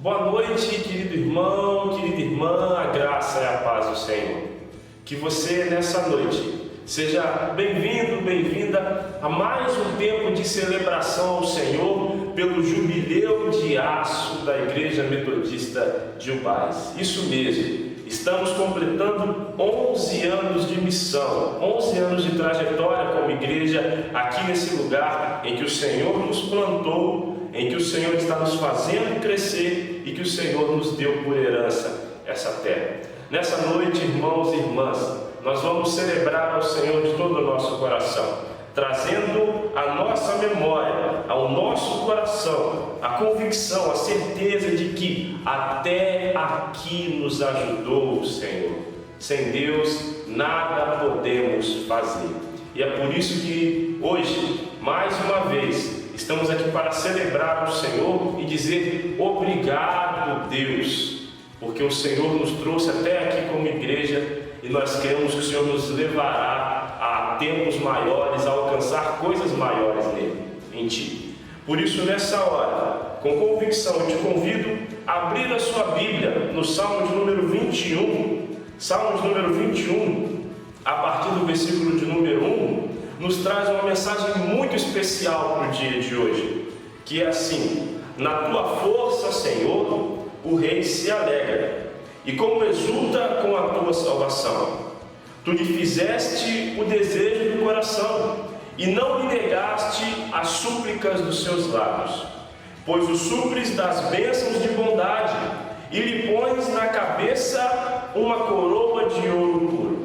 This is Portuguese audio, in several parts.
Boa noite, querido irmão, querida irmã, a graça e a paz do Senhor. Que você nessa noite seja bem-vindo, bem-vinda a mais um tempo de celebração ao Senhor pelo Jubileu de Aço da Igreja Metodista de Ubás. Isso mesmo, estamos completando 11 anos de missão, 11 anos de trajetória como igreja aqui nesse lugar em que o Senhor nos plantou, em que o Senhor está nos fazendo crescer e que o Senhor nos deu por herança essa terra. Nessa noite, irmãos e irmãs, nós vamos celebrar ao Senhor de todo o nosso coração, trazendo à nossa memória, ao nosso coração, a convicção, a certeza de que até aqui nos ajudou o Senhor. Sem Deus, nada podemos fazer. E é por isso que hoje, mais uma vez, estamos aqui para celebrar o Senhor e dizer obrigado, Deus, porque o Senhor nos trouxe até aqui como igreja e nós queremos que o Senhor nos levará a tempos maiores, a alcançar coisas maiores nele, em Ti. Por isso, nessa hora, com convicção, eu te convido a abrir a sua Bíblia no Salmo de número 21. Salmo de número 21, a partir do versículo de número 1, nos traz uma mensagem muito especial para o dia de hoje, que é assim: na tua força, Senhor, o rei se alegra, e como exulta com a tua salvação. Tu lhe fizeste o desejo do coração, e não lhe negaste as súplicas dos seus lábios, pois o supres das bênçãos de bondade, e lhe pões na cabeça uma coroa de ouro puro.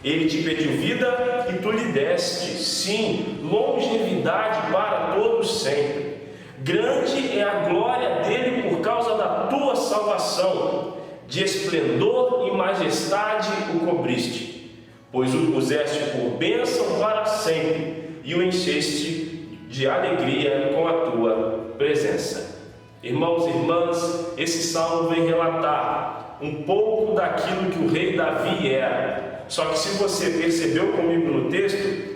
Ele te pediu vida e tu lhe deste, sim, longevidade para todos sempre. Grande é a glória dele por causa da tua salvação, de esplendor e majestade o cobriste, pois o puseste por bênção para sempre e o encheste de alegria com a tua presença. Irmãos e irmãs, esse salmo vem relatar um pouco daquilo que o rei Davi era. Só que se você percebeu comigo no texto,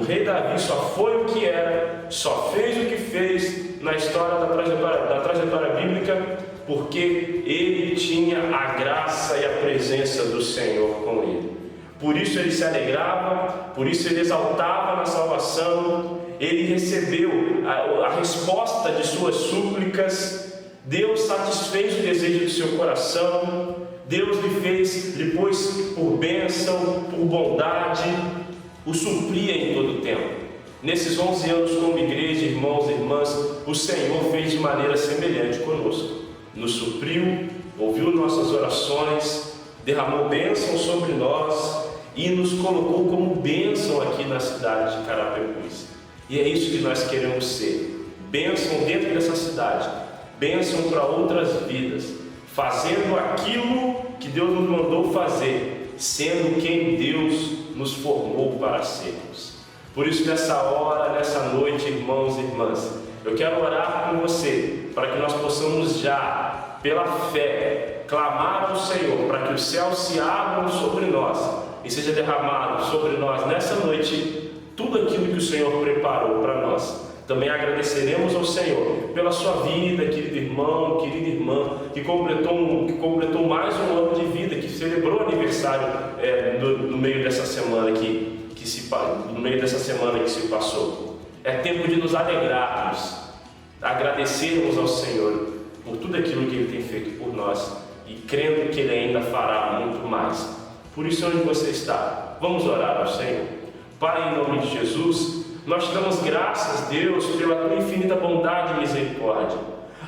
o rei Davi só foi o que era, só fez o que fez na história da trajetória bíblica, porque ele tinha a graça e a presença do Senhor com ele. Por isso ele se alegrava, por isso ele exaltava na salvação, ele recebeu a resposta de suas súplicas, Deus satisfez o desejo do seu coração, Deus lhe pôs por bênção, por bondade, o supria em todo o tempo. Nesses 11 anos como igreja, irmãos e irmãs, o Senhor fez de maneira semelhante conosco. Nos supriu, ouviu nossas orações, derramou bênção sobre nós e nos colocou como bênção aqui na cidade de Carapebus. E é isso que nós queremos ser, bênção dentro dessa cidade, bênção para outras vidas, fazendo aquilo que Deus nos mandou fazer, sendo quem Deus nos formou para sermos. Por isso, nessa hora, nessa noite, irmãos e irmãs, eu quero orar com você, para que nós possamos já, pela fé, clamar ao Senhor, para que os céus se abram sobre nós e seja derramado sobre nós nessa noite tudo aquilo que o Senhor preparou para nós. Também agradeceremos ao Senhor pela sua vida, querido irmão, querida irmã, que completou mais um ano de vida, que celebrou aniversário no meio dessa semana que se passou. É tempo de nos alegrarmos, agradecermos ao Senhor por tudo aquilo que Ele tem feito por nós e crendo que Ele ainda fará muito mais. Por isso, onde você está, vamos orar ao Senhor. Pai, em nome de Jesus, nós te damos graças, Deus, pela tua infinita bondade e misericórdia.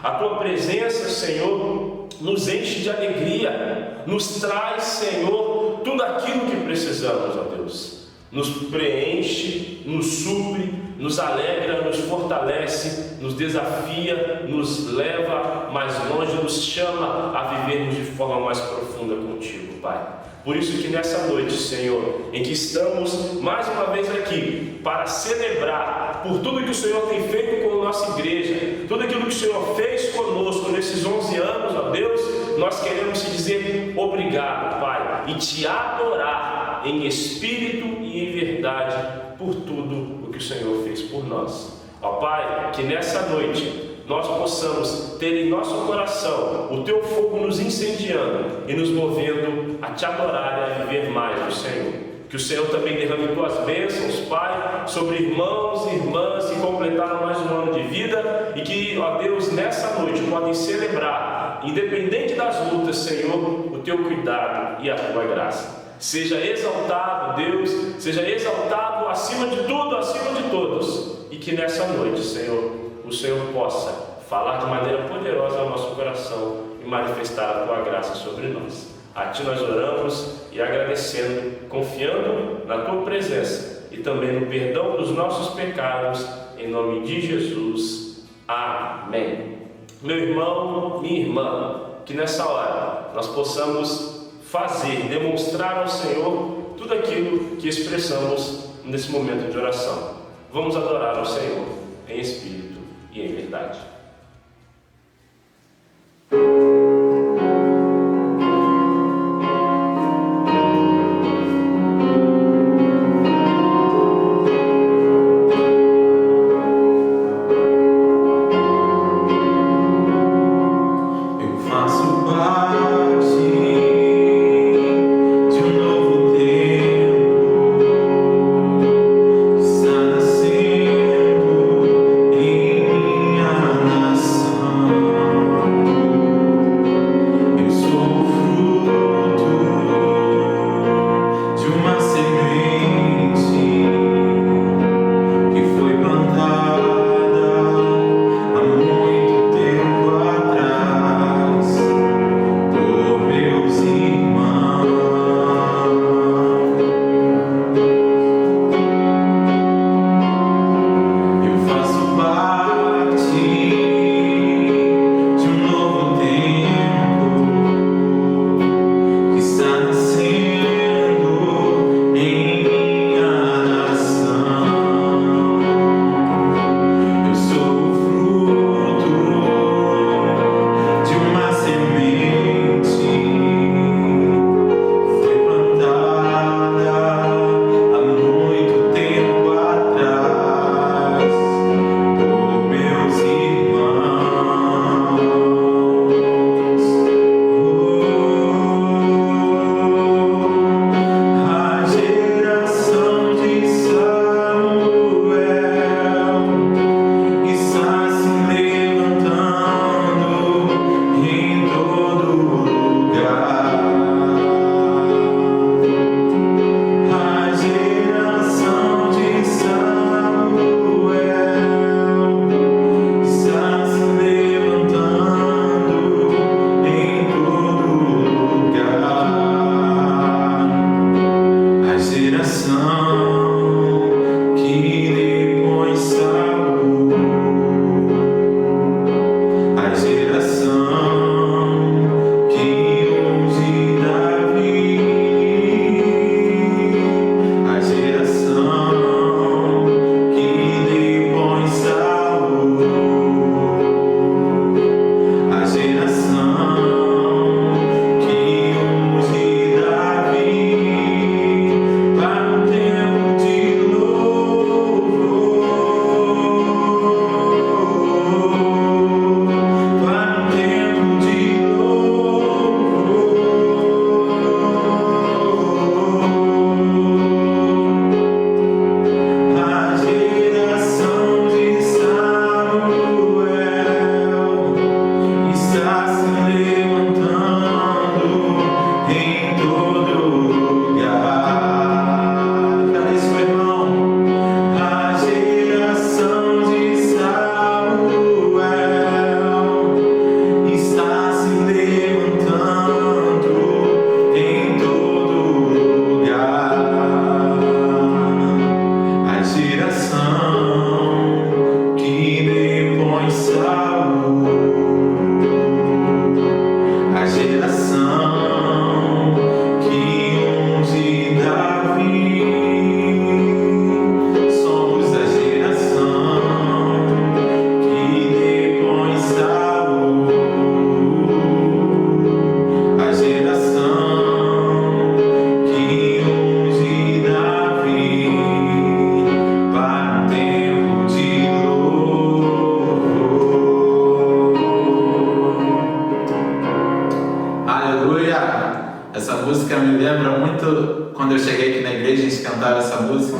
A tua presença, Senhor, nos enche de alegria, nos traz, Senhor, tudo aquilo que precisamos, ó Deus. Nos preenche, nos supre, nos alegra, nos fortalece, nos desafia, nos leva mais longe, nos chama a vivermos de forma mais profunda contigo, Pai. Por isso que nessa noite, Senhor, em que estamos mais uma vez aqui para celebrar por tudo que o Senhor tem feito com a nossa igreja, tudo aquilo que o Senhor fez conosco nesses 11 anos, ó Deus, nós queremos te dizer obrigado, Pai, e te adorar em espírito e em verdade por tudo o que o Senhor fez por nós. Ó Pai, que nessa noite nós possamos ter em nosso coração o Teu fogo nos incendiando e nos movendo a Te adorar e a viver mais do Senhor. Que o Senhor também derrame Tuas bênçãos, Pai, sobre irmãos e irmãs que completaram mais um ano de vida e que, ó Deus, nessa noite podem celebrar, independente das lutas, Senhor, o Teu cuidado e a Tua graça. Seja exaltado, Deus, seja exaltado acima de tudo, acima de todos, e que nessa noite, Senhor, o Senhor possa falar de maneira poderosa ao nosso coração e manifestar a Tua graça sobre nós. A Ti nós oramos e agradecendo, confiando na Tua presença e também no perdão dos nossos pecados, em nome de Jesus. Amém. Meu irmão, minha irmã, que nessa hora nós possamos demonstrar ao Senhor tudo aquilo que expressamos nesse momento de oração. Vamos adorar ao Senhor em espírito e em verdade. Nascendo em minha me lembra muito quando eu cheguei aqui na igreja e a gente cantava essa música.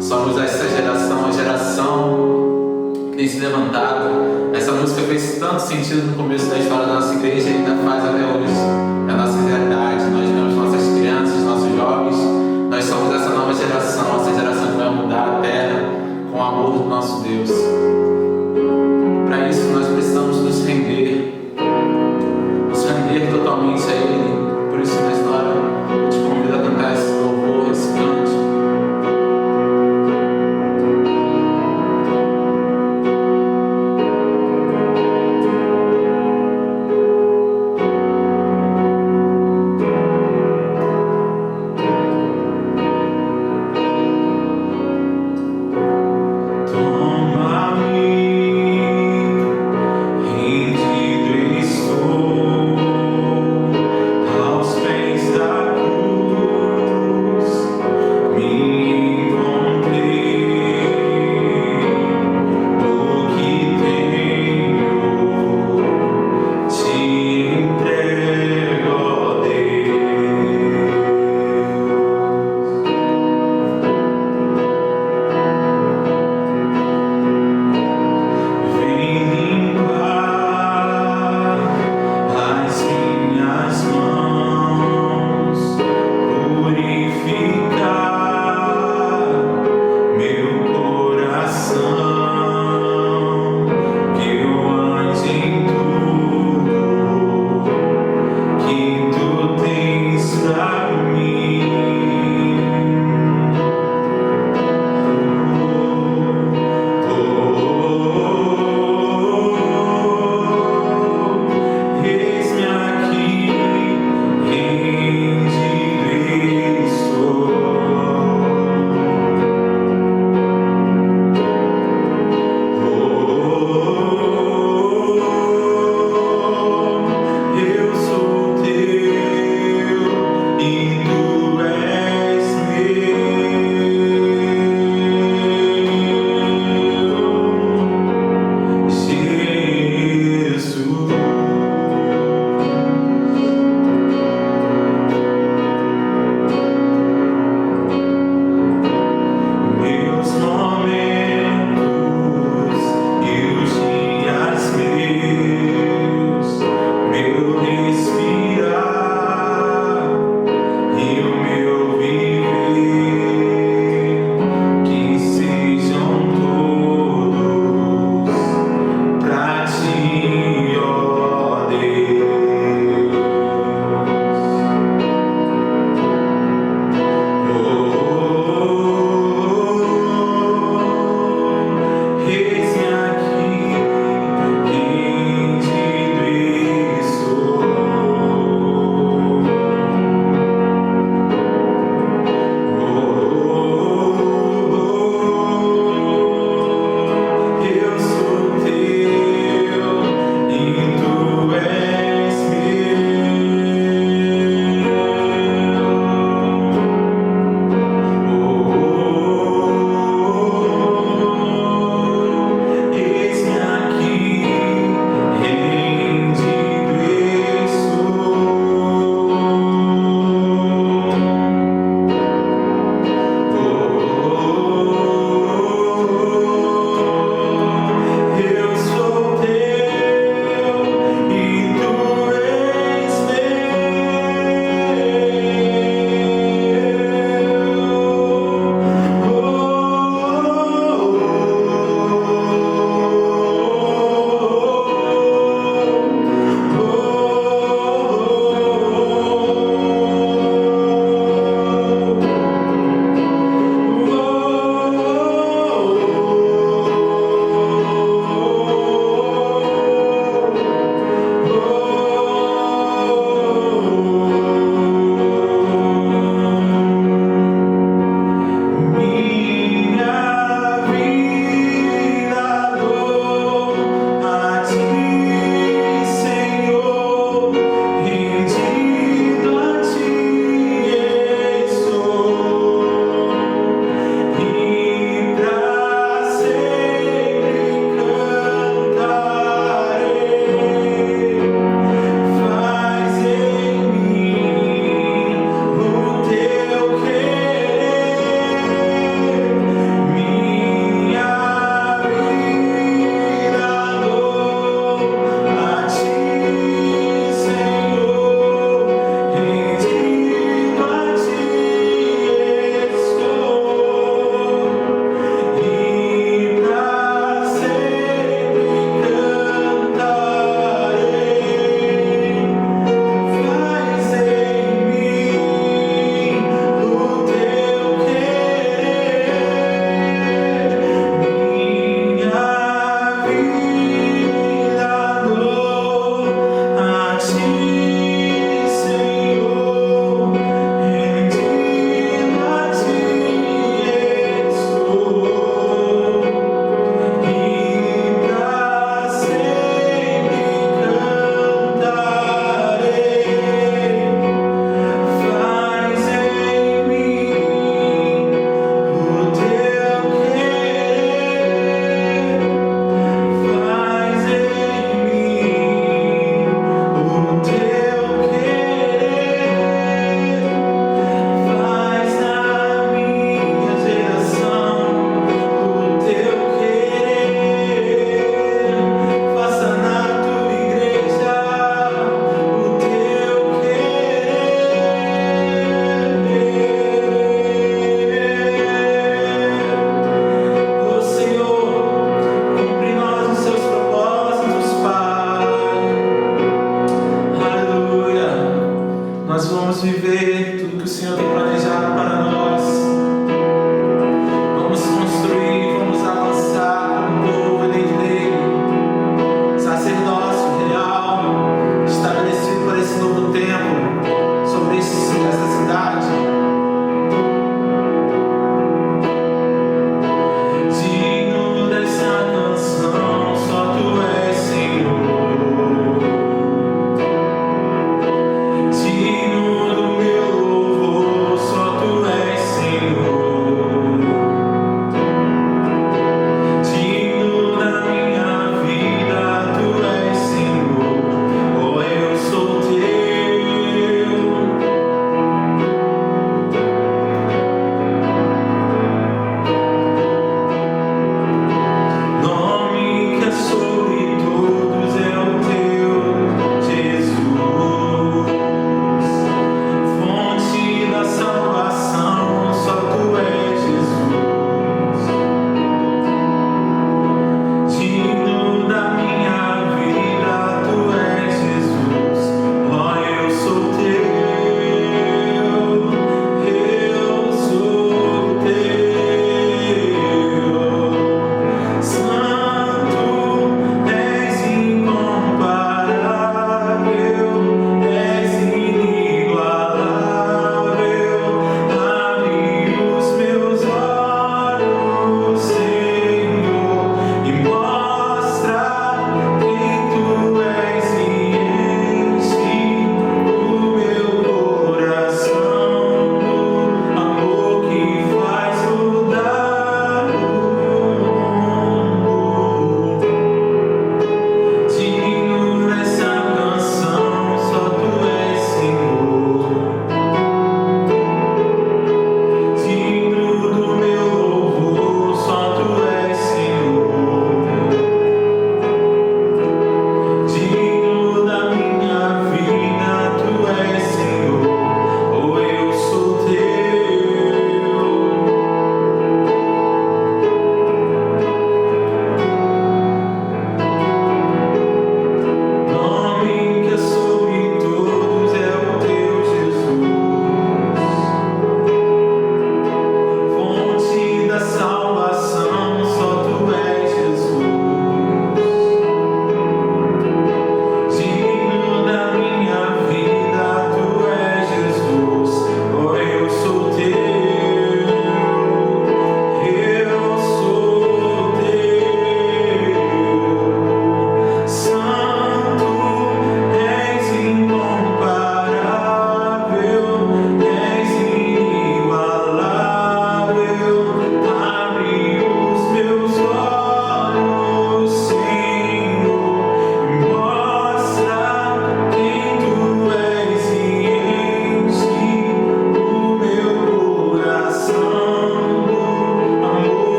Somos essa geração, a geração que tem se levantado. Essa música fez tanto sentido no começo da história da nossa igreja e ainda faz até hoje. É a nossa realidade. Nós vemos nossas crianças, nossos jovens. Nós somos essa nova geração, essa geração que vai mudar a terra com o amor do nosso Deus. Para isso nós precisamos nos render totalmente a Ele. Por isso, nessa hora, eu te convido a cantar esse louvor, esse canto. Toma-me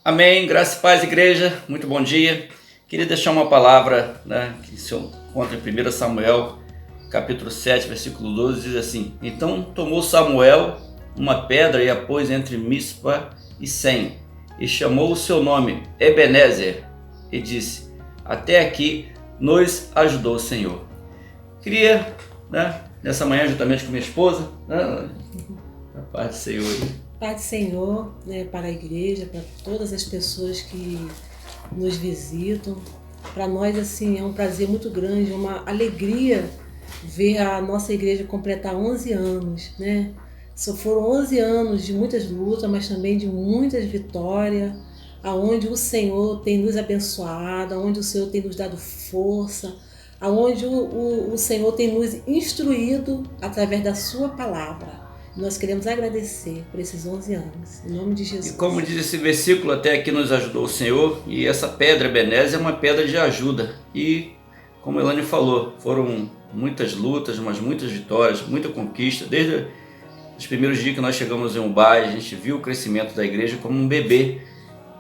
Amém, graça e paz, igreja, muito bom dia. Queria deixar uma palavra, que se encontra em 1 Samuel, capítulo 7, versículo 12, diz assim: Então tomou Samuel uma pedra e a pôs entre Mispa e Sem, e chamou o seu nome Ebenezer, e disse: Até aqui nos ajudou o Senhor. Queria, nessa manhã, juntamente com minha esposa, a paz do Senhor. Pai do Senhor, para a igreja, para todas as pessoas que nos visitam. Para nós, assim, é um prazer muito grande, uma alegria ver a nossa igreja completar 11 anos, Só foram 11 anos de muitas lutas, mas também de muitas vitórias, aonde o Senhor tem nos abençoado, aonde o Senhor tem nos dado força, aonde o Senhor tem nos instruído através da sua palavra. Nós queremos agradecer por esses 11 anos, em nome de Jesus. E como diz esse versículo, até aqui nos ajudou o Senhor, e essa pedra Ebenezer é uma pedra de ajuda. E, como a Elane falou, foram muitas lutas, mas muitas vitórias, muita conquista. Desde os primeiros dias que nós chegamos em Ubai, a gente viu o crescimento da igreja como um bebê.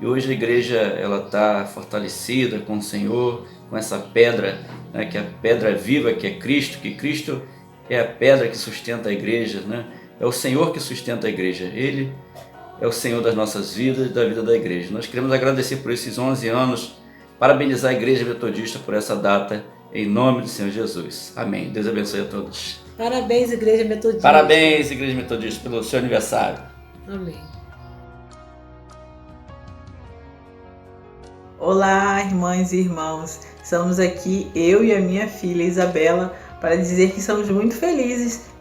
E hoje a igreja está fortalecida com o Senhor, com essa pedra, que é a pedra viva, que é Cristo, que Cristo é a pedra que sustenta a igreja, É o Senhor que sustenta a igreja. Ele é o Senhor das nossas vidas e da vida da igreja. Nós queremos agradecer por esses 11 anos, parabenizar a Igreja Metodista por essa data, em nome do Senhor Jesus. Amém. Deus abençoe a todos. Parabéns, Igreja Metodista. Parabéns, Igreja Metodista, pelo seu aniversário. Amém. Olá, irmãs e irmãos. Estamos aqui, eu e a minha filha Isabela, para dizer que estamos muito felizes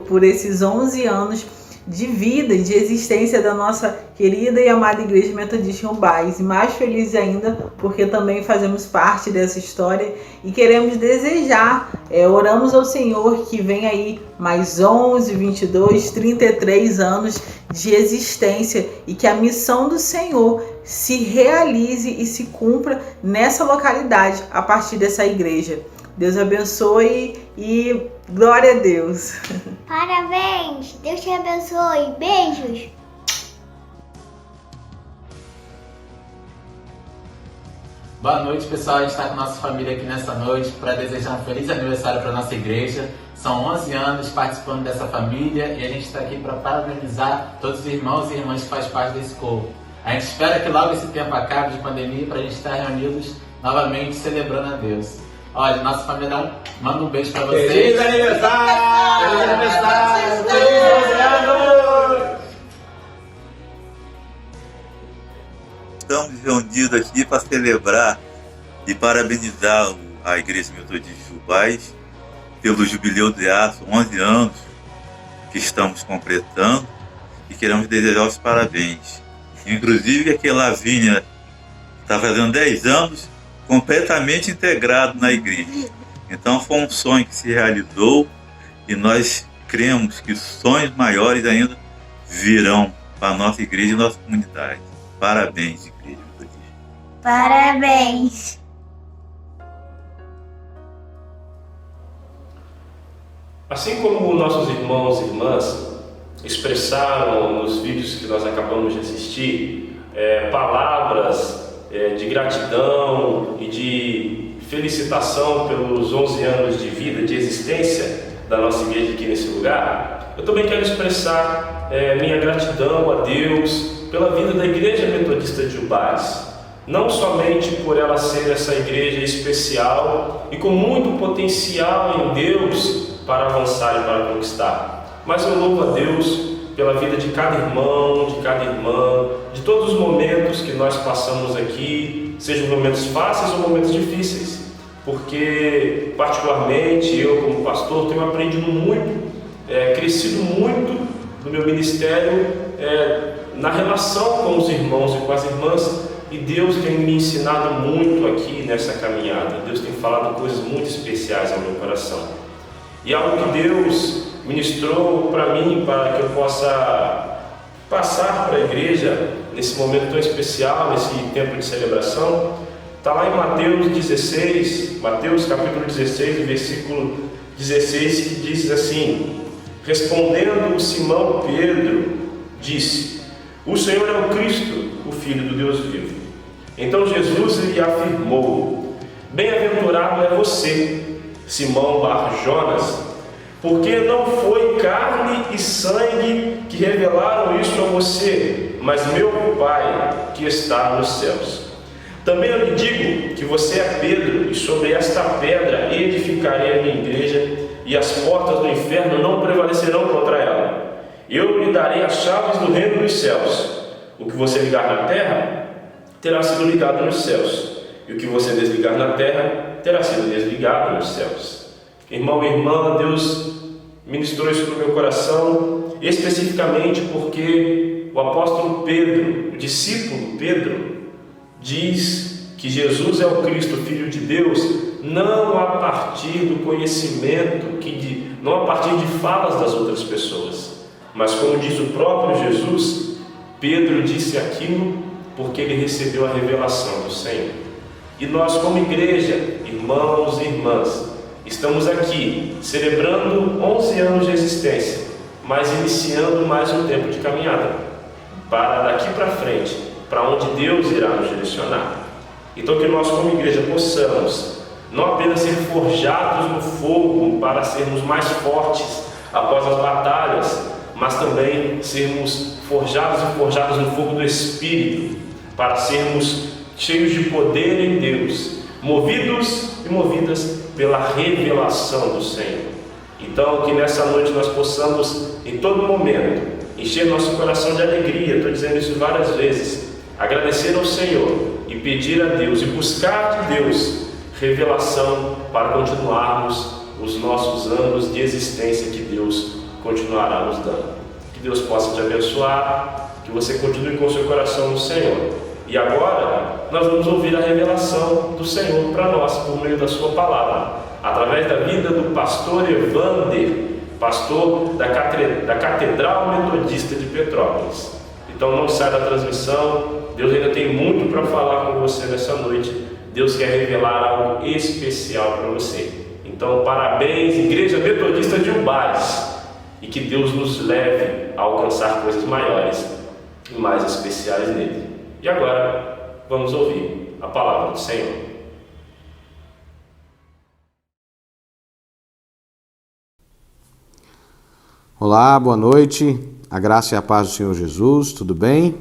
por esses 11 anos de vida e de existência da nossa querida e amada Igreja Metodista em Ubai. E mais felizes ainda porque também fazemos parte dessa história e queremos desejar, oramos ao Senhor que venha aí mais 11, 22, 33 anos de existência e que a missão do Senhor se realize e se cumpra nessa localidade a partir dessa igreja. Deus abençoe e glória a Deus. Parabéns, Deus te abençoe, beijos. Boa noite, pessoal. A gente está com a nossa família aqui nessa noite para desejar um feliz aniversário para a nossa igreja. São 11 anos participando dessa família e a gente está aqui para parabenizar todos os irmãos e irmãs que fazem parte desse corpo. A gente espera que logo esse tempo acabe de pandemia para a gente estar reunidos novamente celebrando a Deus. Olha, nossa família manda um beijo pra vocês. Feliz aniversário! Feliz aniversário! Feliz aniversário! Estamos reunidos aqui para celebrar e parabenizar a Igreja Metodista de Ubai pelo jubileu de aço, 11 anos que estamos completando e queremos desejar os parabéns. Inclusive aquela Lavínia está fazendo 10 anos completamente integrado na igreja. Então foi um sonho que se realizou e nós cremos que sonhos maiores ainda virão para a nossa igreja e nossa comunidade. Parabéns, Igreja Metodista. Parabéns. Assim como nossos irmãos e irmãs expressaram nos vídeos que nós acabamos de assistir, palavras de gratidão e de felicitação pelos 11 anos de vida, de existência da nossa igreja aqui nesse lugar, eu também quero expressar minha gratidão a Deus pela vida da Igreja Metodista de Ubai, não somente por ela ser essa igreja especial e com muito potencial em Deus para avançar e para conquistar, mas eu louvo a Deus pela vida de cada irmão, de cada irmã, de todos os momentos que nós passamos aqui, sejam momentos fáceis ou momentos difíceis, porque particularmente eu como pastor tenho aprendido muito, crescido muito no meu ministério, na relação com os irmãos e com as irmãs, e Deus tem me ensinado muito aqui nessa caminhada. Deus tem falado coisas muito especiais ao meu coração, e algo que Deus ministrou para mim, para que eu possa passar para a igreja nesse momento tão especial, nesse tempo de celebração, está lá em Mateus 16, Mateus capítulo 16, versículo 16, que diz assim: respondendo Simão Pedro, disse: O Senhor é o Cristo, o Filho do Deus vivo. Então Jesus lhe afirmou: bem-aventurado é você, Simão Bar-Jonas, porque não foi carne e sangue que revelaram isso a você, mas meu Pai que está nos céus. Também eu lhe digo que você é Pedro, e sobre esta pedra edificarei a minha igreja, e as portas do inferno não prevalecerão contra ela. Eu lhe darei as chaves do reino dos céus. O que você ligar na terra terá sido ligado nos céus, e o que você desligar na terra terá sido desligado nos céus. Irmão e irmã, Deus ministrou isso no meu coração, especificamente porque o apóstolo Pedro, o discípulo Pedro, diz que Jesus é o Cristo, Filho de Deus, não a partir do conhecimento, não a partir de falas das outras pessoas, mas como diz o próprio Jesus, Pedro disse aquilo porque ele recebeu a revelação do Senhor. E nós, como igreja, irmãos e irmãs, estamos aqui celebrando 11 anos de existência, mas iniciando mais um tempo de caminhada, para daqui para frente, para onde Deus irá nos direcionar. Então que nós como igreja possamos não apenas ser forjados no fogo para sermos mais fortes após as batalhas, mas também sermos forjados e forjadas no fogo do Espírito, para sermos cheios de poder em Deus, movidos e movidas pela revelação do Senhor. Então que nessa noite nós possamos em todo momento encher nosso coração de alegria, estou dizendo isso várias vezes, agradecer ao Senhor e pedir a Deus e buscar de Deus revelação para continuarmos os nossos anos de existência que Deus continuará nos dando. Que Deus possa te abençoar, que você continue com o seu coração no Senhor. E agora nós vamos ouvir a revelação do Senhor para nós por meio da sua palavra, através da vida do pastor Evander, pastor da Catedral Metodista de Petrópolis. Então não sai da transmissão, Deus ainda tem muito para falar com você nessa noite. Deus quer revelar algo especial para você. Então parabéns, Igreja Metodista de Ubás, e que Deus nos leve a alcançar coisas maiores e mais especiais nele. E agora vamos ouvir a palavra do Senhor. Olá, boa noite, a graça e a paz do Senhor Jesus, tudo bem?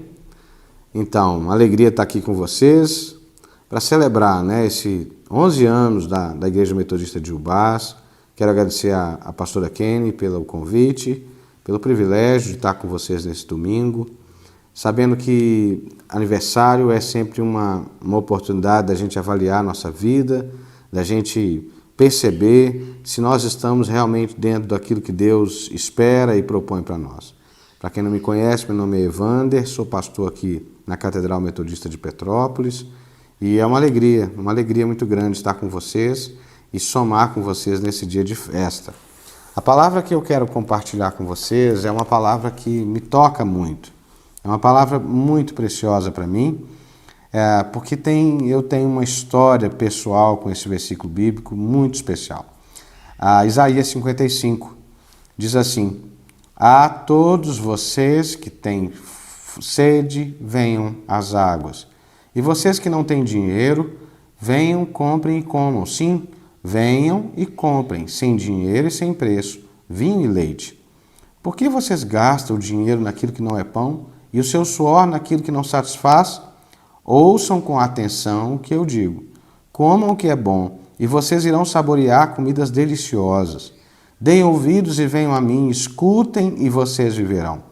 Então, uma alegria estar aqui com vocês para celebrar esses 11 anos da Igreja Metodista de Ubás. Quero agradecer a pastora Kenny pelo convite, pelo privilégio de estar com vocês nesse domingo, sabendo que aniversário é sempre uma oportunidade da gente avaliar a nossa vida, da gente perceber se nós estamos realmente dentro daquilo que Deus espera e propõe para nós. Para quem não me conhece, meu nome é Evander, sou pastor aqui na Catedral Metodista de Petrópolis e é uma alegria muito grande estar com vocês e somar com vocês nesse dia de festa. A palavra que eu quero compartilhar com vocês é uma palavra que me toca muito, é uma palavra muito preciosa para mim, porque eu tenho uma história pessoal com esse versículo bíblico muito especial. Isaías 55 diz assim: a todos vocês que têm sede, venham às águas. E vocês que não têm dinheiro, venham, comprem e comam. Sim, venham e comprem, sem dinheiro e sem preço, vinho e leite. Por que vocês gastam o dinheiro naquilo que não é pão e o seu suor naquilo que não satisfaz? Ouçam com atenção o que eu digo. Comam o que é bom, e vocês irão saborear comidas deliciosas. Deem ouvidos e venham a mim, escutem e vocês viverão.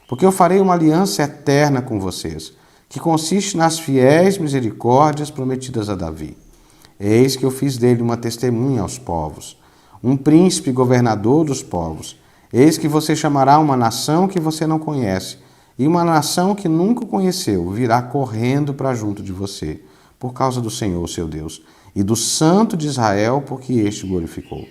Porque eu farei uma aliança eterna com vocês, que consiste nas fiéis misericórdias prometidas a Davi. Eis que eu fiz dele uma testemunha aos povos, um príncipe governador dos povos. Eis que você chamará uma nação que você não conhece, e uma nação que nunca o conheceu virá correndo para junto de você, por causa do Senhor, seu Deus, e do Santo de Israel, porque este glorificou.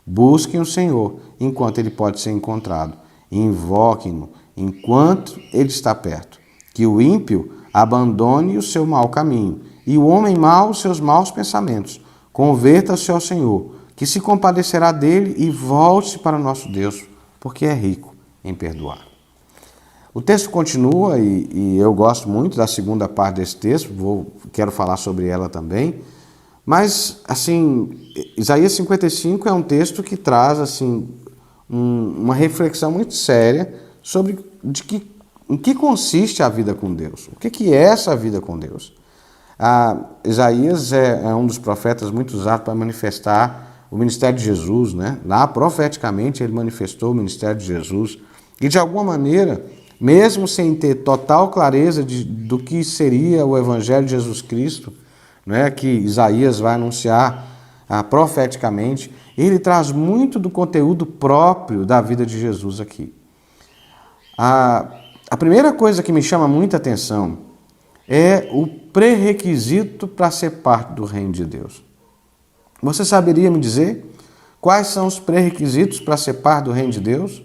Busquem o Senhor enquanto ele pode ser encontrado, e invoquem-no enquanto ele está perto. Que o ímpio abandone o seu mau caminho, e o homem mau os seus maus pensamentos. Converta-se ao Senhor, que se compadecerá dele, e volte para o nosso Deus, porque é rico em perdoar. O texto continua e eu gosto muito da segunda parte desse texto, quero falar sobre ela também. Mas, assim, Isaías 55 é um texto que traz, assim, uma reflexão muito séria sobre em que consiste a vida com Deus. O que é essa vida com Deus? Isaías é um dos profetas muito usados para manifestar o ministério de Jesus, né? Lá, profeticamente, ele manifestou o ministério de Jesus. E, de alguma maneira, mesmo sem ter total clareza do que seria o Evangelho de Jesus Cristo, né, que Isaías vai anunciar profeticamente, ele traz muito do conteúdo próprio da vida de Jesus aqui. A primeira coisa que me chama muita atenção é o pré-requisito para ser parte do reino de Deus. Você saberia me dizer quais são os pré-requisitos para ser parte do reino de Deus?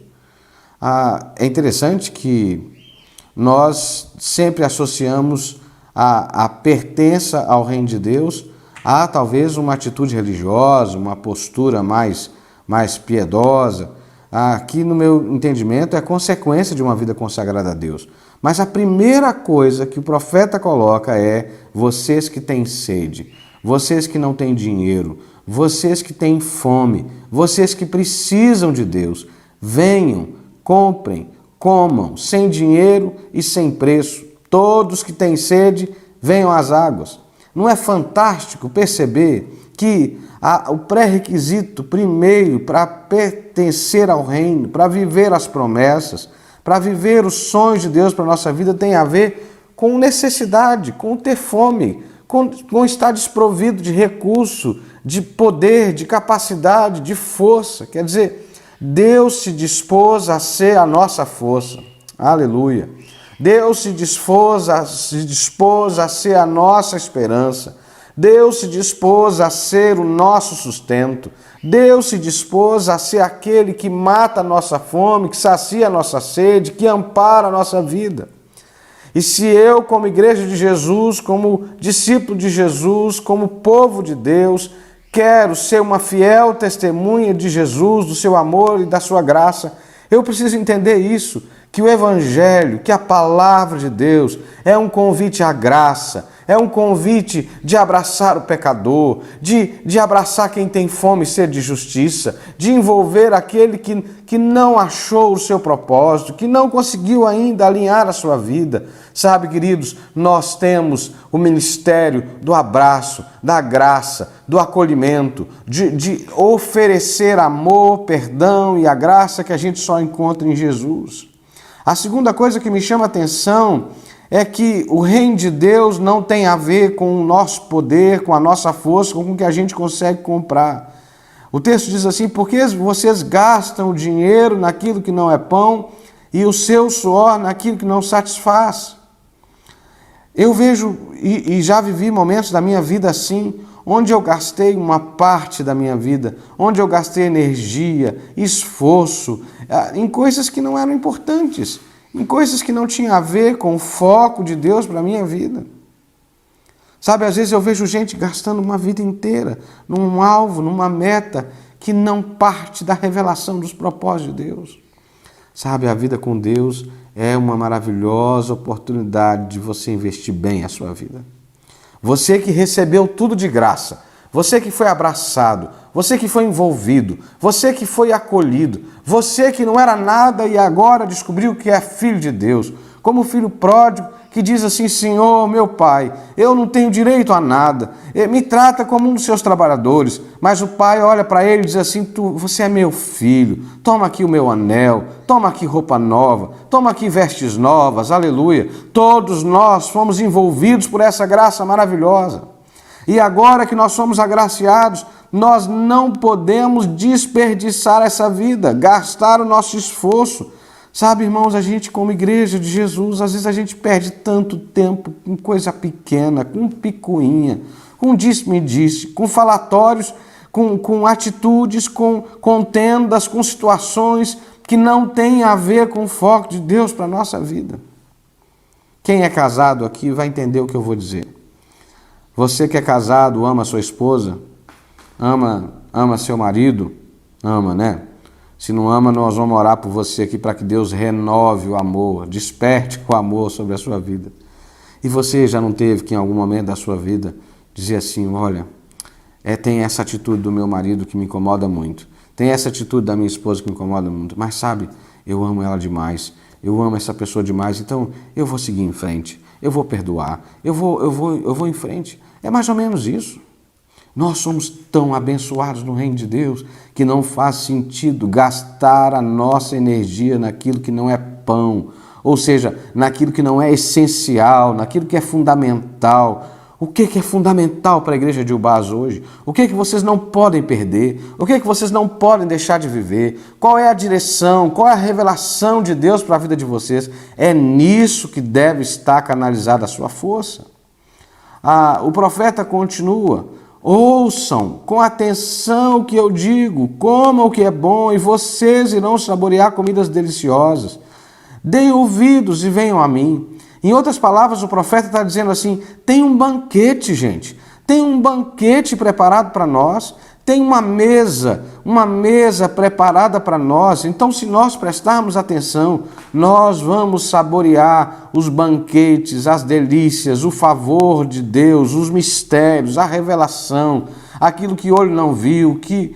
É interessante que nós sempre associamos a pertença ao reino de Deus a talvez uma atitude religiosa, uma postura mais piedosa, que no meu entendimento é consequência de uma vida consagrada a Deus. Mas a primeira coisa que o profeta coloca é: vocês que têm sede, vocês que não têm dinheiro, vocês que têm fome, vocês que precisam de Deus, venham, comprem, comam, sem dinheiro e sem preço. Todos que têm sede, venham às águas. Não é fantástico perceber que o pré-requisito primeiro para pertencer ao reino, para viver as promessas, para viver os sonhos de Deus para a nossa vida tem a ver com necessidade, com ter fome, com estar desprovido de recurso, de poder, de capacidade, de força. Quer dizer, Deus se dispôs a ser a nossa força. Aleluia. Deus se dispôs a ser a nossa esperança. Deus se dispôs a ser o nosso sustento. Deus se dispôs a ser aquele que mata a nossa fome, que sacia a nossa sede, que ampara a nossa vida. E se eu, como igreja de Jesus, como discípulo de Jesus, como povo de Deus, quero ser uma fiel testemunha de Jesus, do seu amor e da sua graça, eu preciso entender isso, que o Evangelho, que a palavra de Deus é um convite à graça, é um convite de abraçar o pecador, de abraçar quem tem fome e sede de justiça, de envolver aquele que não achou o seu propósito, que não conseguiu ainda alinhar a sua vida. Sabe, queridos, nós temos o ministério do abraço, da graça, do acolhimento, de oferecer amor, perdão e a graça que a gente só encontra em Jesus. A segunda coisa que me chama a atenção é que o reino de Deus não tem a ver com o nosso poder, com a nossa força, com o que a gente consegue comprar. O texto diz assim: porque vocês gastam o dinheiro naquilo que não é pão e o seu suor naquilo que não satisfaz. Eu vejo e já vivi momentos da minha vida assim, onde eu gastei uma parte da minha vida, onde eu gastei energia, esforço, em coisas que não eram importantes, em coisas que não tinham a ver com o foco de Deus para a minha vida. Sabe, às vezes eu vejo gente gastando uma vida inteira num alvo, numa meta que não parte da revelação dos propósitos de Deus. Sabe, a vida com Deus é uma maravilhosa oportunidade de você investir bem a sua vida. Você que recebeu tudo de graça, você que foi abraçado, você que foi envolvido, você que foi acolhido, você que não era nada e agora descobriu que é filho de Deus, como o filho pródigo que diz assim: Senhor, meu pai, eu não tenho direito a nada, me trata como um dos seus trabalhadores. Mas o pai olha para ele e diz assim: você é meu filho, toma aqui o meu anel, toma aqui roupa nova, toma aqui vestes novas, aleluia. Todos nós fomos envolvidos por essa graça maravilhosa. E agora que nós somos agraciados, nós não podemos desperdiçar essa vida, gastar o nosso esforço. Sabe, irmãos, a gente como igreja de Jesus, às vezes a gente perde tanto tempo com coisa pequena, com picuinha, com disse-me-disse, com falatórios, com atitudes, com contendas, com situações que não têm a ver com o foco de Deus para a nossa vida. Quem é casado aqui vai entender o que eu vou dizer. Você que é casado, ama sua esposa, ama seu marido, ama, né? Se não ama, nós vamos orar por você aqui para que Deus renove o amor, desperte o amor sobre a sua vida. E você já não teve que em algum momento da sua vida dizer assim, olha, tem essa atitude do meu marido que me incomoda muito, tem essa atitude da minha esposa que me incomoda muito, mas sabe, eu amo ela demais, eu amo essa pessoa demais, então eu vou seguir em frente, eu vou perdoar, eu vou em frente. É mais ou menos isso. Nós somos tão abençoados no reino de Deus que não faz sentido gastar a nossa energia naquilo que não é pão, ou seja, naquilo que não é essencial, naquilo que é fundamental. O que é fundamental para a igreja de Ubás hoje? O que vocês não podem perder? O que vocês não podem deixar de viver? Qual é a direção? Qual é a revelação de Deus para a vida de vocês? É nisso que deve estar canalizada a sua força. O profeta continua, ouçam com atenção o que eu digo, comam o que é bom e vocês irão saborear comidas deliciosas. Deem ouvidos e venham a mim. Em outras palavras, o profeta está dizendo assim, tem um banquete, gente, tem um banquete preparado para nós, tem uma mesa preparada para nós. Então, se nós prestarmos atenção, nós vamos saborear os banquetes, as delícias, o favor de Deus, os mistérios, a revelação, aquilo que olho não viu, que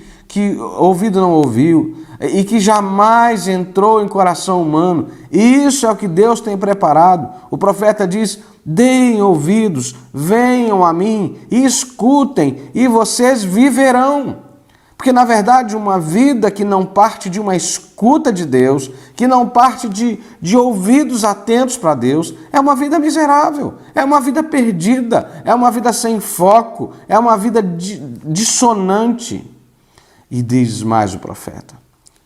ouvido não ouviu e que jamais entrou em coração humano. Isso é o que Deus tem preparado. O profeta diz, deem ouvidos, venham a mim e escutem e vocês viverão. Porque, na verdade, uma vida que não parte de uma escuta de Deus, que não parte de ouvidos atentos para Deus, é uma vida miserável, é uma vida perdida, é uma vida sem foco, é uma vida dissonante. E diz mais o profeta,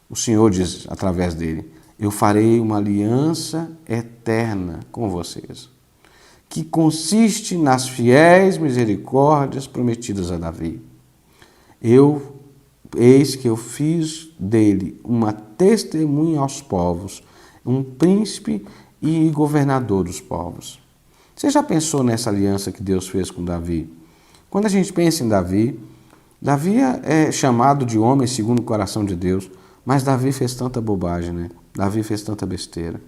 o Senhor diz através dele, eu farei uma aliança eterna com vocês, que consiste nas fiéis misericórdias prometidas a Davi. Eis que eu fiz dele uma testemunha aos povos, um príncipe e governador dos povos. Você já pensou nessa aliança que Deus fez com Davi? Quando a gente pensa em Davi é chamado de homem segundo o coração de Deus, mas Davi fez tanta bobagem, né? Davi fez tanta besteira.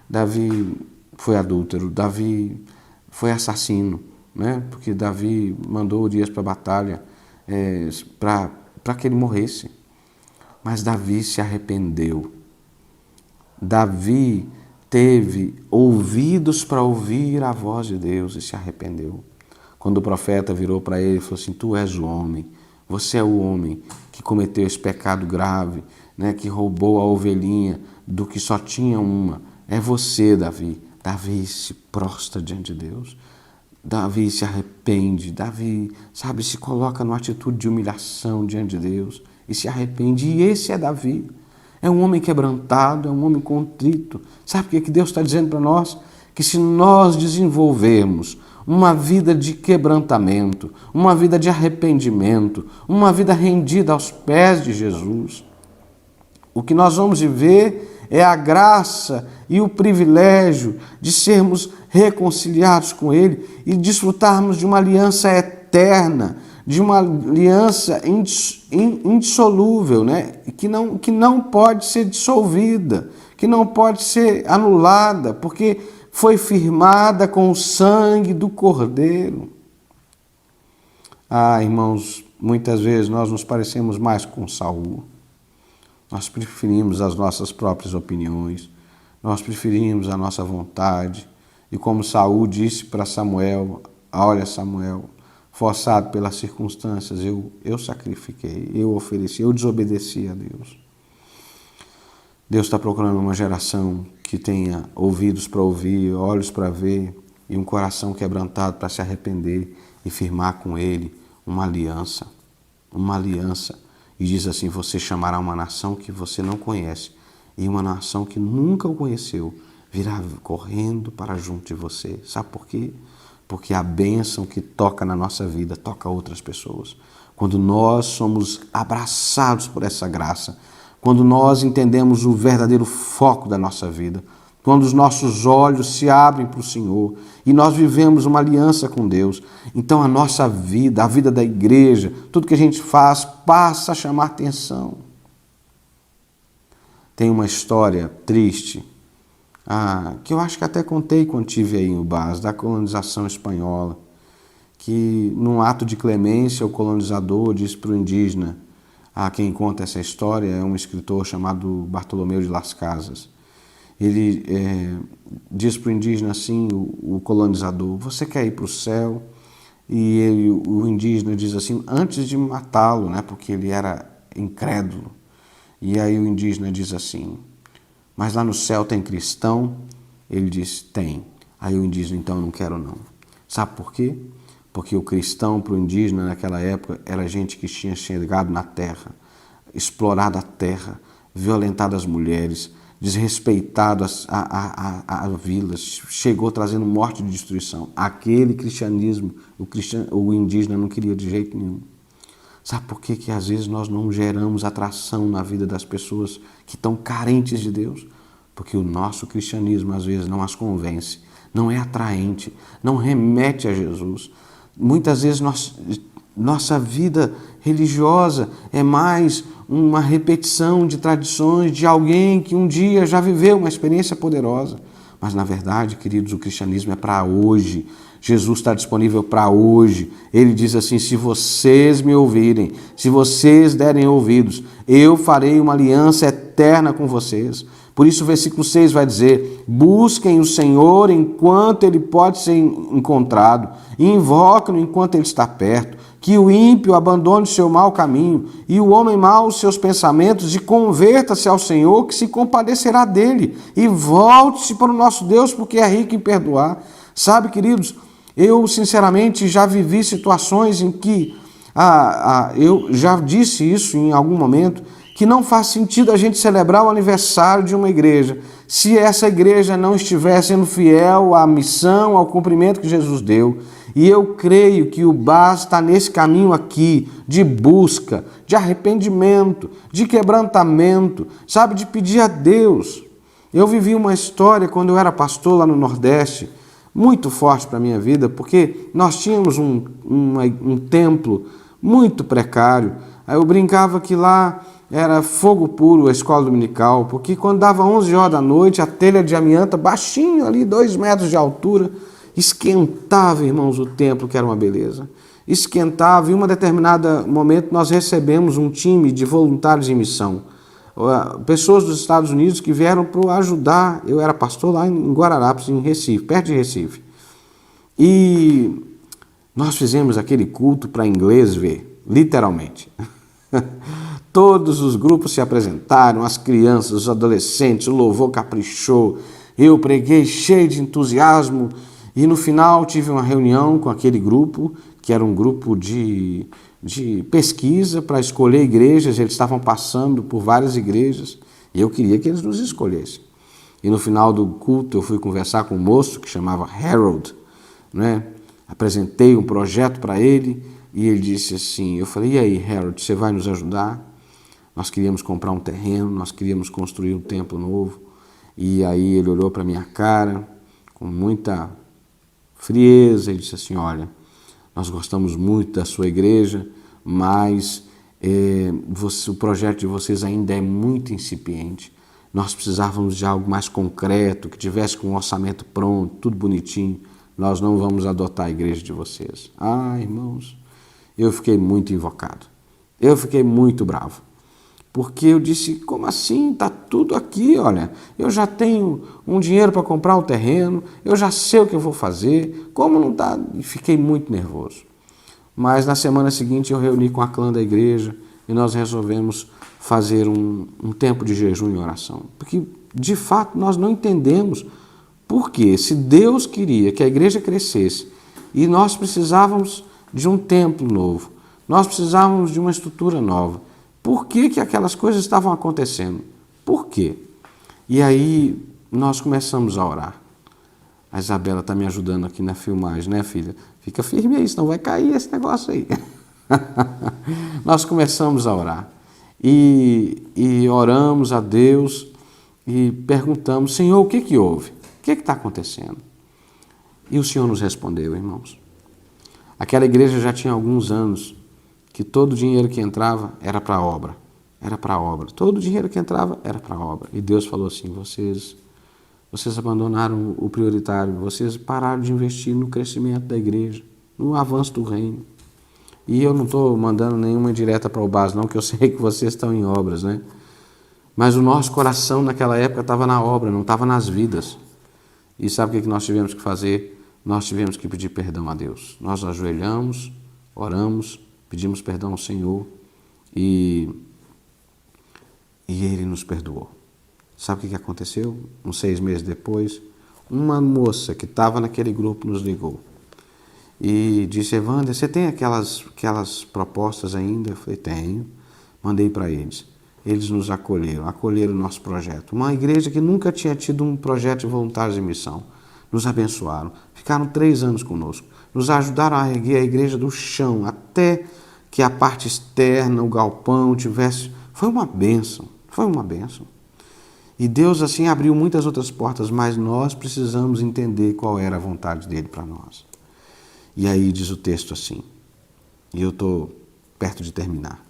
Davi foi adúltero, Davi foi assassino, né? Porque Davi mandou Urias para a batalha para que ele morresse. Mas Davi se arrependeu. Davi teve ouvidos para ouvir a voz de Deus e se arrependeu. Quando o profeta virou para ele e falou assim, tu és o homem, você é o homem que cometeu esse pecado grave, né, que roubou a ovelhinha do que só tinha uma. É você, Davi. Davi se prostra diante de Deus. Davi se arrepende. Davi, se coloca numa atitude de humilhação diante de Deus e se arrepende. E esse é Davi. É um homem quebrantado, é um homem contrito. Sabe o que Deus está dizendo para nós? Que se nós desenvolvermos uma vida de quebrantamento, uma vida de arrependimento, uma vida rendida aos pés de Jesus, o que nós vamos viver é a graça e o privilégio de sermos reconciliados com Ele e desfrutarmos de uma aliança eterna, de uma aliança indissolúvel, né? que não pode ser dissolvida, que não pode ser anulada, porque foi firmada com o sangue do Cordeiro. Irmãos, muitas vezes nós nos parecemos mais com Saul. Nós preferimos as nossas próprias opiniões, nós preferimos a nossa vontade. E como Saul disse para Samuel, olha Samuel, forçado pelas circunstâncias, eu sacrifiquei, eu ofereci, eu desobedeci a Deus. Deus está procurando uma geração que tenha ouvidos para ouvir, olhos para ver e um coração quebrantado para se arrepender e firmar com Ele uma aliança. Uma aliança. E diz assim, você chamará uma nação que você não conhece e uma nação que nunca o conheceu virá correndo para junto de você. Sabe por quê? Porque a bênção que toca na nossa vida toca outras pessoas. Quando nós somos abraçados por essa graça, quando nós entendemos o verdadeiro foco da nossa vida, quando os nossos olhos se abrem para o Senhor e nós vivemos uma aliança com Deus, então a nossa vida, a vida da igreja, tudo que a gente faz passa a chamar atenção. tem uma história triste, que eu acho que até contei quando estive aí em Ubás, da colonização espanhola, que num ato de clemência o colonizador disse para o indígena, quem conta essa história é um escritor chamado Bartolomeu de Las Casas. Ele diz para o indígena assim, o colonizador, você quer ir para o céu? E o indígena diz assim, antes de matá-lo, né, porque ele era incrédulo. E aí o indígena diz assim, mas lá no céu tem cristão? Ele diz, tem. Aí o indígena, então eu não quero não. Sabe por quê? Porque o cristão para o indígena naquela época era gente que tinha chegado na terra, explorado a terra, violentado as mulheres, desrespeitado as vilas, chegou trazendo morte e destruição. Aquele cristianismo, o indígena não queria de jeito nenhum. Sabe por que que às vezes nós não geramos atração na vida das pessoas que estão carentes de Deus? Porque o nosso cristianismo às vezes não as convence, não é atraente, não remete a Jesus. Muitas vezes nossa vida religiosa é mais uma repetição de tradições de alguém que um dia já viveu uma experiência poderosa. Mas, na verdade, queridos, o cristianismo é para hoje. Jesus está disponível para hoje. Ele diz assim, se vocês me ouvirem, se vocês derem ouvidos, eu farei uma aliança eterna com vocês. Por isso o versículo 6 vai dizer, busquem o Senhor enquanto Ele pode ser encontrado, e invoquem-no enquanto Ele está perto, que o ímpio abandone o seu mau caminho, e o homem mau os seus pensamentos, e converta-se ao Senhor, que se compadecerá dele, e volte-se para o nosso Deus, porque é rico em perdoar. Sabe, queridos, eu sinceramente já vivi situações em que, eu já disse isso em algum momento, que não faz sentido a gente celebrar o aniversário de uma igreja se essa igreja não estiver sendo fiel à missão, ao cumprimento que Jesus deu. E eu creio que o Ubás está nesse caminho aqui de busca, de arrependimento, de quebrantamento, sabe, de pedir a Deus. Eu vivi uma história quando eu era pastor lá no Nordeste, muito forte para a minha vida, porque nós tínhamos um templo muito precário. Aí eu brincava que lá era fogo puro a escola dominical, porque quando dava 11 horas da noite, a telha de amianta, baixinho ali, 2 metros de altura, esquentava, irmãos, o templo, que era uma beleza. Esquentava, e em um determinado momento nós recebemos um time de voluntários em missão. Pessoas dos Estados Unidos que vieram para ajudar. Eu era pastor lá em Guararapes, em Recife, perto de Recife. E nós fizemos aquele culto para inglês ver, literalmente. Todos os grupos se apresentaram, as crianças, os adolescentes, o louvor caprichou. Eu preguei cheio de entusiasmo e no final tive uma reunião com aquele grupo, que era um grupo de pesquisa para escolher igrejas. Eles estavam passando por várias igrejas e eu queria que eles nos escolhessem. E no final do culto eu fui conversar com um moço que chamava Harold, né? Apresentei um projeto para ele e ele disse assim, eu falei, e aí Harold, você vai nos ajudar? Nós queríamos comprar um terreno, nós queríamos construir um templo novo. E aí ele olhou para a minha cara com muita frieza e disse assim, olha, nós gostamos muito da sua igreja, mas o projeto de vocês ainda é muito incipiente. Nós precisávamos de algo mais concreto, que tivesse com um orçamento pronto, tudo bonitinho. Nós não vamos adotar a igreja de vocês. Irmãos, eu fiquei muito invocado. Eu fiquei muito bravo. Porque eu disse, como assim? Está tudo aqui, olha. Eu já tenho um dinheiro para comprar o terreno, eu já sei o que eu vou fazer. Como não está? E fiquei muito nervoso. Mas na semana seguinte eu reuni com a clã da igreja e nós resolvemos fazer um tempo de jejum e oração. Porque, de fato, nós não entendemos por que, se Deus queria que a igreja crescesse e nós precisávamos de um templo novo, nós precisávamos de uma estrutura nova, por que que aquelas coisas estavam acontecendo? Por quê? E aí nós começamos a orar. A Isabela está me ajudando aqui na filmagem, né, filha? Fica firme aí, senão vai cair esse negócio aí. Nós começamos a orar. E oramos a Deus e perguntamos, Senhor, o que que houve? O que está acontecendo? E o Senhor nos respondeu, irmãos. Aquela igreja já tinha alguns anos que todo o dinheiro que entrava era para a obra. era para a obra. Todo o dinheiro que entrava era para a obra. E Deus falou assim, vocês abandonaram o prioritário, vocês pararam de investir no crescimento da igreja, no avanço do reino. E eu não estou mandando nenhuma indireta para o Bas, não, que eu sei que vocês estão em obras, né? Mas o nosso coração naquela época estava na obra, não estava nas vidas. E sabe o que nós tivemos que fazer? Nós tivemos que pedir perdão a Deus. Nós ajoelhamos, oramos, pedimos perdão ao Senhor e Ele nos perdoou. Sabe o que aconteceu? Uns 6 meses depois, uma moça que estava naquele grupo nos ligou e disse, Evandro, você tem aquelas propostas ainda? Eu falei, tenho. Mandei para eles. Eles nos acolheram o nosso projeto. Uma igreja que nunca tinha tido um projeto de voluntários de missão. Nos abençoaram. Ficaram 3 anos conosco. Nos ajudaram a erguer a igreja do chão, até que a parte externa, o galpão tivesse... Foi uma bênção. E Deus assim abriu muitas outras portas, mas nós precisamos entender qual era a vontade dele para nós. E aí diz o texto assim, e eu estou perto de terminar.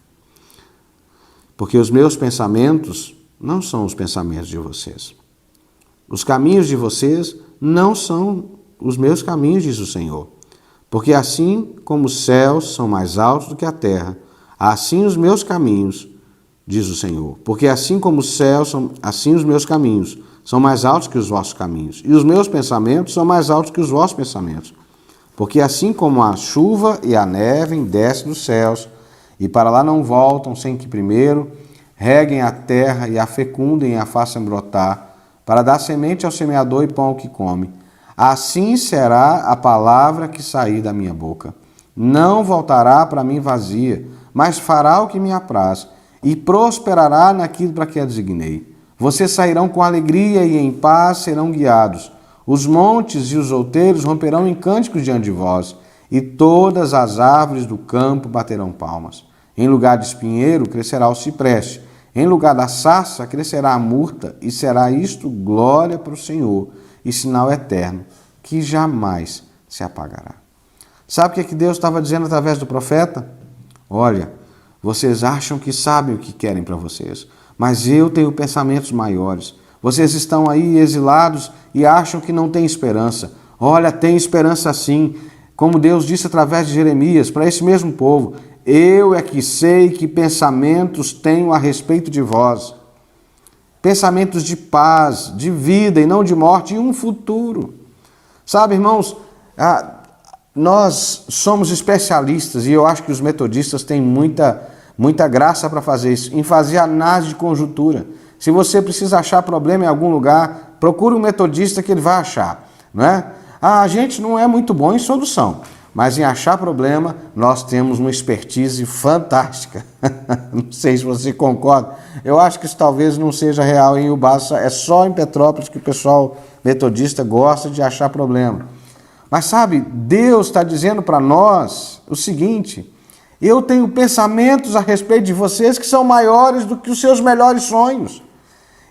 Porque os meus pensamentos não são os pensamentos de vocês. Os caminhos de vocês não são os meus caminhos, diz o Senhor. Porque assim como os céus são mais altos do que a terra, assim os meus caminhos, diz o Senhor. Porque assim como os céus, assim os meus caminhos são mais altos que os vossos caminhos. E os meus pensamentos são mais altos que os vossos pensamentos. Porque assim como a chuva e a neve descem dos céus, e para lá não voltam sem que primeiro reguem a terra e a fecundem e a façam brotar, para dar semente ao semeador e pão ao que come. Assim será a palavra que sair da minha boca. Não voltará para mim vazia, mas fará o que me apraz, e prosperará naquilo para que a designei. Vocês sairão com alegria e em paz serão guiados. Os montes e os outeiros romperão em cânticos diante de vós, e todas as árvores do campo baterão palmas. Em lugar de espinheiro crescerá o cipreste, em lugar da sarça crescerá a murta, e será isto glória para o Senhor, e sinal eterno, que jamais se apagará. Sabe o que Deus estava dizendo através do profeta? Olha, vocês acham que sabem o que querem para vocês, mas eu tenho pensamentos maiores. Vocês estão aí exilados e acham que não tem esperança. Olha, tem esperança sim. Como Deus disse através de Jeremias, para esse mesmo povo, eu é que sei que pensamentos tenho a respeito de vós. Pensamentos de paz, de vida e não de morte, e um futuro. Sabe, irmãos, nós somos especialistas, e eu acho que os metodistas têm muita graça para fazer isso, em fazer análise de conjuntura. Se você precisa achar problema em algum lugar, procure um metodista que ele vai achar, não é? A gente não é muito bom em solução, mas em achar problema nós temos uma expertise fantástica. Não sei se você concorda. Eu acho que isso talvez não seja real em Ubaça, é só em Petrópolis que o pessoal metodista gosta de achar problema. Mas sabe, Deus está dizendo para nós o seguinte: eu tenho pensamentos a respeito de vocês que são maiores do que os seus melhores sonhos.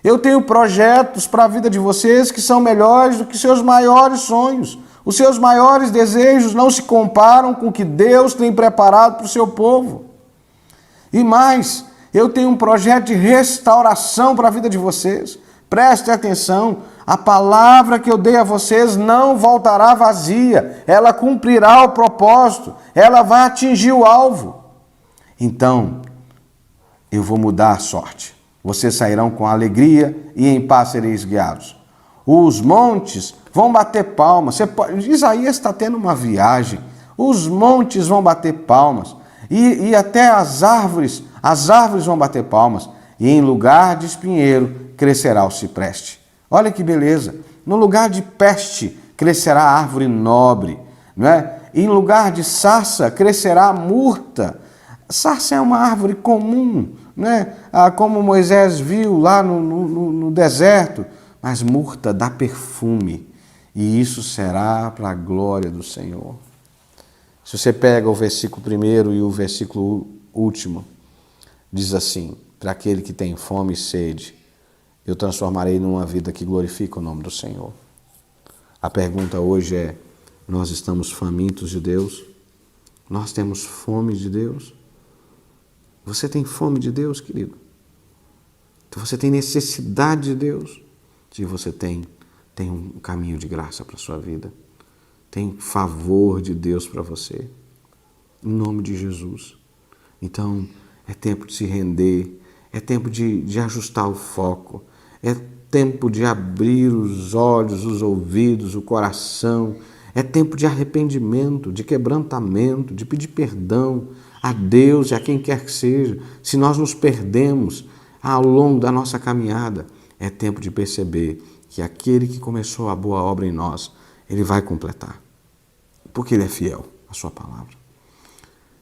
Eu tenho projetos para a vida de vocês que são melhores do que seus maiores sonhos. Os seus maiores desejos não se comparam com o que Deus tem preparado para o seu povo. E mais, eu tenho um projeto de restauração para a vida de vocês. Prestem atenção, a palavra que eu dei a vocês não voltará vazia. Ela cumprirá o propósito, ela vai atingir o alvo. Então, eu vou mudar a sorte. Vocês sairão com alegria e em paz sereis guiados. Os montes vão bater palmas. Isaías está tendo uma viagem. Os montes vão bater palmas. E até as árvores vão bater palmas. E em lugar de espinheiro crescerá o cipreste. Olha que beleza. No lugar de peste crescerá a árvore nobre. Não é? Em lugar de sarça crescerá a murta. Sarça é uma árvore comum, né? Como Moisés viu lá no deserto, mas murta dá perfume, e isso será para a glória do Senhor. Se você pega o versículo 1 e o versículo último, diz assim: para aquele que tem fome e sede, eu transformarei numa vida que glorifica o nome do Senhor. A pergunta hoje é: nós estamos famintos de Deus? Nós temos fome de Deus? Você tem fome de Deus, querido? Se você tem necessidade de Deus, se você tem um caminho de graça para a sua vida, tem favor de Deus para você, em nome de Jesus. Então, é tempo de se render, é tempo de ajustar o foco, é tempo de abrir os olhos, os ouvidos, o coração, é tempo de arrependimento, de quebrantamento, de pedir perdão a Deus e a quem quer que seja. Se nós nos perdemos ao longo da nossa caminhada, é tempo de perceber que aquele que começou a boa obra em nós, Ele vai completar, porque Ele é fiel à sua palavra.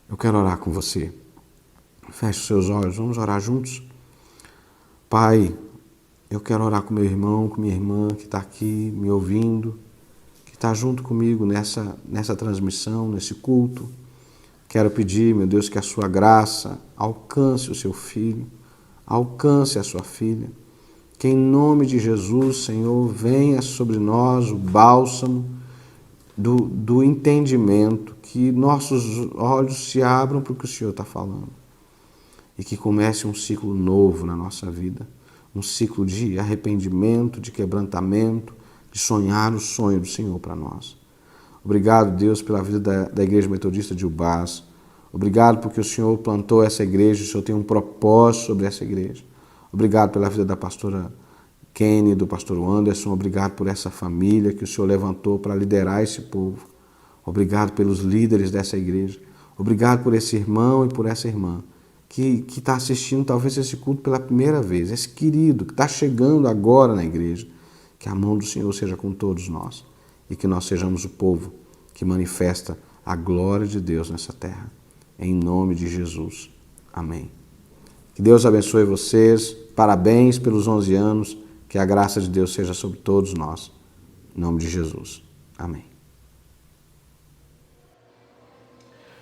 Eu quero orar com você. Feche os seus olhos, vamos orar juntos. Pai, eu quero orar com meu irmão, com minha irmã que está aqui me ouvindo, que está junto comigo nessa transmissão, nesse culto. Quero pedir, meu Deus, que a sua graça alcance o seu filho, alcance a sua filha. Que em nome de Jesus, Senhor, venha sobre nós o bálsamo do entendimento, que nossos olhos se abram para o que o Senhor está falando e que comece um ciclo novo na nossa vida, um ciclo de arrependimento, de quebrantamento, de sonhar o sonho do Senhor para nós. Obrigado, Deus, pela vida da Igreja Metodista de Ubás. Obrigado porque o Senhor plantou essa igreja, o Senhor tem um propósito sobre essa igreja. Obrigado pela vida da pastora Kenny, do pastor Anderson. Obrigado por essa família que o Senhor levantou para liderar esse povo. Obrigado pelos líderes dessa igreja. Obrigado por esse irmão e por essa irmã que está assistindo talvez esse culto pela primeira vez. Esse querido que está chegando agora na igreja. Que a mão do Senhor seja com todos nós e que nós sejamos o povo que manifesta a glória de Deus nessa terra. Em nome de Jesus. Amém. Que Deus abençoe vocês. Parabéns pelos 11 anos. Que a graça de Deus seja sobre todos nós. Em nome de Jesus. Amém.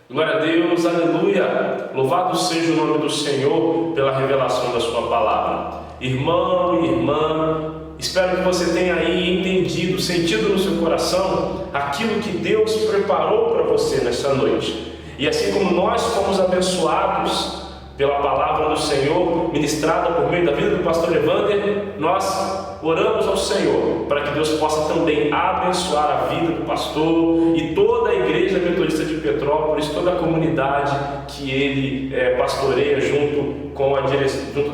Glória a Deus, aleluia. Louvado seja o nome do Senhor pela revelação da sua palavra. Irmão e irmã, espero que você tenha aí entendido, sentido no seu coração aquilo que Deus preparou para você nesta noite. E assim como nós fomos abençoados pela palavra do Senhor, ministrada por meio da vida do pastor Evander, nós oramos ao Senhor para que Deus possa também abençoar a vida do pastor e toda a Igreja Metodista de Petrópolis, toda a comunidade que ele pastoreia junto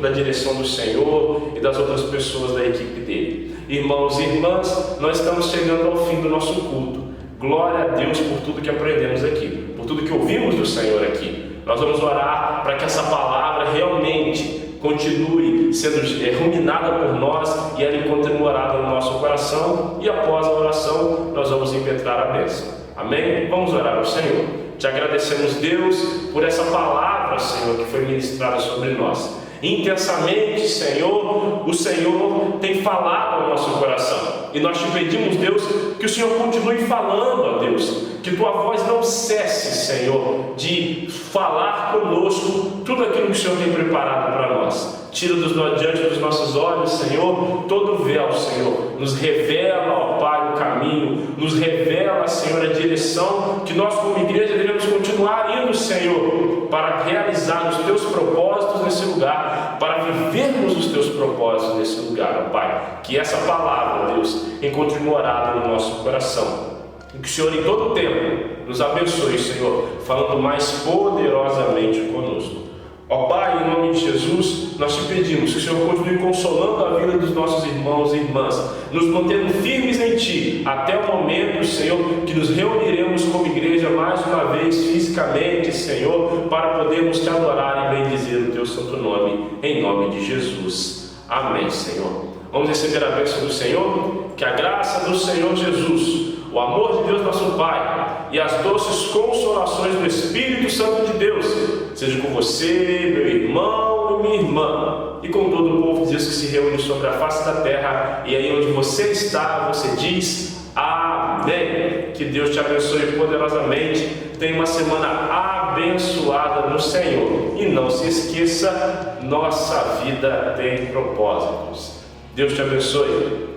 da direção do Senhor e das outras pessoas da equipe dele. Irmãos e irmãs, nós estamos chegando ao fim do nosso culto. Glória a Deus por tudo que aprendemos aqui, por tudo que ouvimos do Senhor aqui. Nós vamos orar para que essa palavra realmente continue sendo ruminada por nós e ela encontre morada no nosso coração, e após a oração nós vamos impetrar a bênção. Amém? Vamos orar ao Senhor. Te agradecemos, Deus, por essa palavra, Senhor, que foi ministrada sobre nós. Intensamente, Senhor, o Senhor tem falado ao nosso coração. E nós te pedimos, Deus, que o Senhor continue falando, ó Deus, que tua voz não cesse, Senhor, de falar conosco tudo aquilo que o Senhor tem preparado para nós. Tira diante dos nossos olhos, Senhor, todo o véu, Senhor. Nos revela, ó Pai, o caminho. Nos revela, Senhor, a direção que nós como igreja devemos continuar indo, Senhor, para realizar os teus propósitos nesse lugar, para vivermos os teus propósitos nesse lugar, ó Pai. Que essa palavra, Deus, encontre morada no nosso coração. E que o Senhor em todo o tempo nos abençoe, Senhor, falando mais poderosamente conosco. Ó Pai, em nome de Jesus, nós te pedimos que o Senhor continue consolando a vida dos nossos irmãos e irmãs, nos mantendo firmes em Ti, até o momento, Senhor, que nos reuniremos como igreja mais uma vez fisicamente, Senhor, para podermos Te adorar e bendizer o Teu santo nome, em nome de Jesus. Amém, Senhor. Vamos receber a bênção do Senhor, que a graça do Senhor Jesus, o amor de Deus nosso Pai e as doces consolações do Espírito Santo de Deus seja com você, meu irmão e minha irmã, e com todo o povo de Deus que se reúne sobre a face da terra. E aí onde você está, você diz amém. Que Deus te abençoe poderosamente. Tenha uma semana abençoada no Senhor. E não se esqueça, nossa vida tem propósitos. Deus te abençoe.